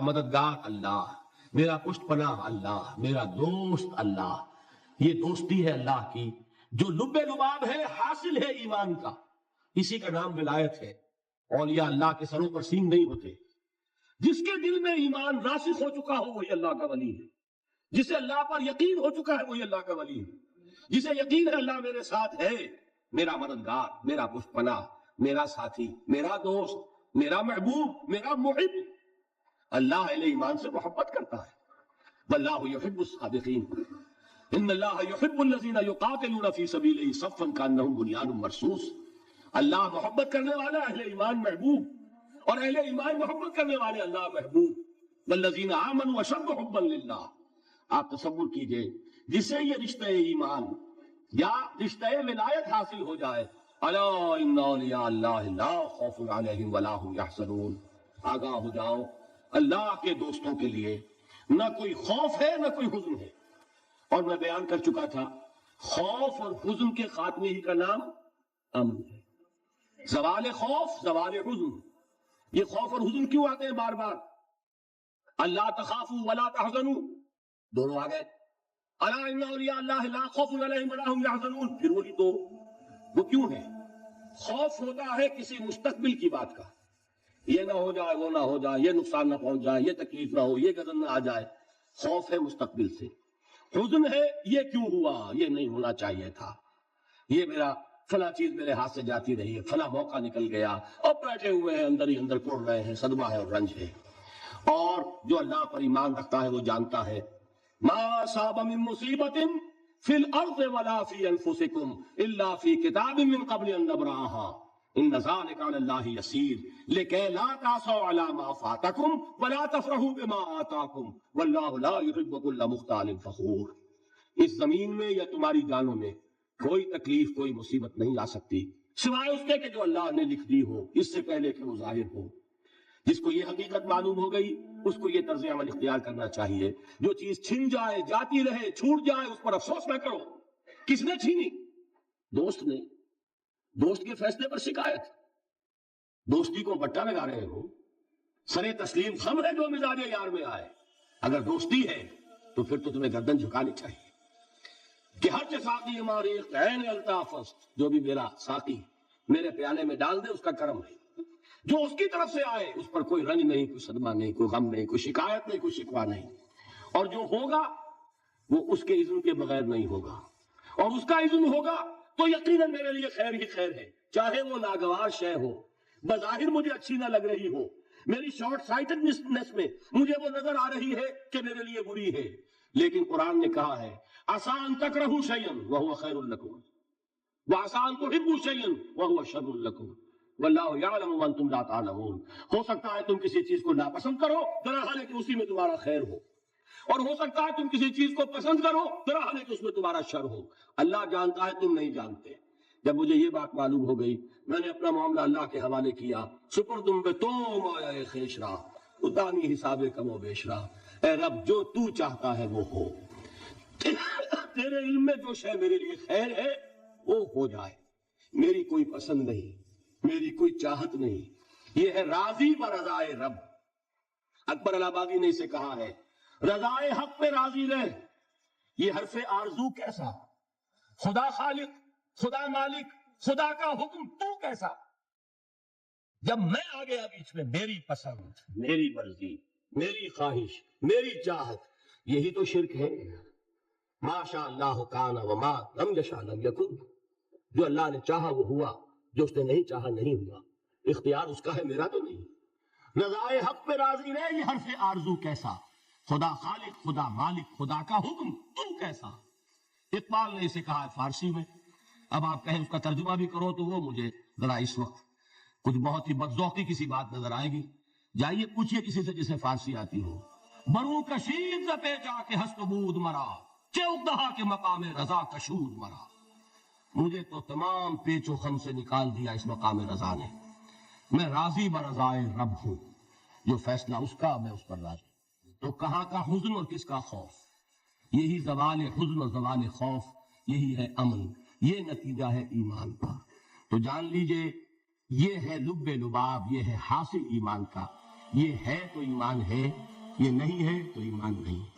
مددگار اللہ، میرا پشت پناہ اللہ، میرا دوست اللہ. یہ دوستی ہے اللہ کی جو لب لباب ہے، حاصل ہے ایمان کا. اسی کا نام ولایت ہے. اولیاء اللہ کے سروں پر سینگ نہیں ہوتے. جس کے دل میں ایمان راسخ ہو چکا ہو وہی اللہ کا ولی ہے. جسے اللہ پر یقین ہو چکا ہے وہی اللہ کا ولی ہے. جسے یقین ہے اللہ میرے ساتھ ہے، میرا مددگار، میرا پشت پناہ، میرا ساتھی، میرا دوست، میرا محبوب، میرا محب. اللہ اہل ایمان سے محبت کرتا ہے. واللہ یحب الصادقین. ان اللہ یحب الذین یقاتلون فی سبیلہ صفا کانہم بنیان مرصوص. اللہ محبت کرنے والا، اہل ایمان محبوب، اور اہل ایمان محبت کرنے والے اللہ محبوب. والذین آمنوا اشد حبا للہ. آپ تصور کیجئے جسے یہ رشتہ ایمان یا رشتہ ولایت حاصل ہو جائے، الا ان اولیاء اللہ لا خوف علیہم ولا هم یحزنون. آگاہ ہو جاؤ، اللہ کے دوستوں کے لیے نہ کوئی خوف ہے نہ کوئی حزن ہے. اور میں بیان کر چکا تھا خوف اور حزن کے خاتمے ہی کا نام امن ہے. زوال خوف، زوال حزن. یہ خوف اور حزن کیوں آتے ہیں بار بار؟ اللہ تخافوا ولا تحزنوا، دونوں آ گئے. الا ان اولیاء اللہ لا خوف علیہم ولا هم یحزنون، پھر وہی دو. وہ کیوں ہے؟ خوف ہوتا ہے کسی مستقبل کی بات کا، یہ نہ ہو جائے، وہ نہ ہو جائے، یہ نقصان نہ پہنچ جائے، یہ تکلیف نہ ہو، یہ غضب نہ آ جائے. خوف ہے مستقبل سے. حزن ہے یہ کیوں ہوا، یہ نہیں ہونا چاہیے تھا، یہ میرا فلاں چیز میرے ہاتھ سے جاتی رہی ہے، فلاں موقع نکل گیا، اور بیٹھے ہوئے ہیں اندر ہی اندر کوڑ رہے ہیں. صدمہ ہے اور رنج ہے. اور جو اللہ پر ایمان رکھتا ہے وہ جانتا ہے ما اصاب من مصیبت فی الارض ولا فی انفسکم الا فی کتاب من قبل ان نبرأها ان ذلک علی اللہ یسیر لکی لا تعصوا علی ما فاتکم ولا تفرحوا بما آتاکم واللہ لا یحب کل مختال فخور. اس زمین میں یا تمہاری جانوں میں کوئی تکلیف، کوئی مصیبت نہیں آ سکتی سوائے اس کے کہ جو اللہ نے لکھ دی ہو اس سے پہلے کہ وہ ظاہر ہو. جس کو یہ حقیقت معلوم ہو گئی اس کو یہ طرز عمل اختیار کرنا چاہیے. جو چیز چھن جائے، جاتی رہے، چھوٹ جائے، اس پر افسوس نہ کرو. کس نے چھینی؟ دوست نے. دوست کے فیصلے پر شکایت. دوستی کو بٹا لگا رہے ہو. سر تسلیم خم ہے جو مزاج یار میں آئے. اگر دوستی ہے تو پھر تو تمہیں گردن جھکانی چاہیے کہ ہر ساقی ہماری عین الطاف است، جو بھی میرا ساقی میرے پیالے میں ڈال دے اس کا کرم ہے. جو اس کی طرف سے آئے اس پر کوئی رنج نہیں، کوئی صدمہ نہیں، کوئی غم نہیں، کوئی شکایت نہیں، کوئی شکوہ نہیں. اور جو ہوگا وہ اس کے اذن کے بغیر نہیں ہوگا، اور اس کا اذن ہوگا تو یقیناً میرے لیے خیر ہی خیر ہے. چاہے وہ ناگوار شے ہو، بظاہر مجھے اچھی نہ لگ رہی ہو، میری شارٹ سائٹڈنس میں مجھے وہ نظر آ رہی ہے کہ میرے لیے بری ہے، لیکن قرآن نے کہا ہے عسیٰ ان تکرہوا شیئا وہو خیر لکم وعسیٰ ان تحبوا شیئا وہو شر لکم واللہ یعلم وانتم لا تعلمون. ہو سکتا ہے تم کسی چیز کو ناپسند کرو درحال کہ اسی میں تمہارا خیر ہو، اور ہو سکتا ہے تم کسی چیز کو پسند کرو درحال کہ اس میں تمہارا شر ہو. اللہ جانتا ہے، تم نہیں جانتے. جب مجھے یہ بات معلوم ہو گئی میں نے اپنا معاملہ اللہ کے حوالے کیا. سپردم بے تو مایا خیش را اتانی حساب کم و بیش را. اے رب جو تو چاہتا ہے وہ ہو، تیرے علم میں جو شے میرے لیے خیر ہے وہ ہو جائے. میری کوئی پسند نہیں، میری کوئی چاہت نہیں. یہ ہے راضی برضائے رب. اکبر الہٰبادی نے اسے کہا ہے رضائے حق پہ راضی رہ. یہ حرف آرزو کیسا؟ خدا خالق، خدا مالک، خدا کا حکم تو کیسا؟ جب میں آ گیا بیچ میں میری پسند، میری مرضی، میری خواہش، میری چاہت، یہی تو شرک ہے. ما شاء اللہ کان وما لم یشاء لم یکن. جو اللہ نے چاہا وہ ہوا، جو اس نے نہیں چاہا نہیں ہوا. اختیار اس کا ہے، میرا تو نہیں. رضائے حق پہ راضی رہے، یہ حرف آرزو کیسا؟ خدا خالق، خدا مالک، خدا کا حکم تو کیسا؟ اقبال نے اسے کہا ہے فارسی میں. اب آپ کہیں اس کا ترجمہ بھی کرو تو وہ مجھے ذرا اس وقت کچھ بہت ہی بدذوقی کسی بات نظر آئے گی. جائیے پوچھئے کسی سے جسے فارسی آتی ہو. برو کشید ز پیچا کے ہست بود مرا چه اقدہا کے مقام رضا کشود مرا. مجھے تو تمام پیچ و خم سے نکال دیا اس مقام رضا نے. میں راضی برضائے رب ہوں، جو فیصلہ اس کا میں اس پر راضی. تو کہاں کا حزن اور کس کا خوف؟ یہی زوال حزن اور زوال خوف، یہی ہے امن، یہ نتیجہ ہے ایمان کا. تو جان لیجئے یہ ہے لب لباب، یہ ہے حاصل ایمان کا. یہ ہے تو ایمان ہے، یہ نہیں ہے تو ایمان نہیں ہے۔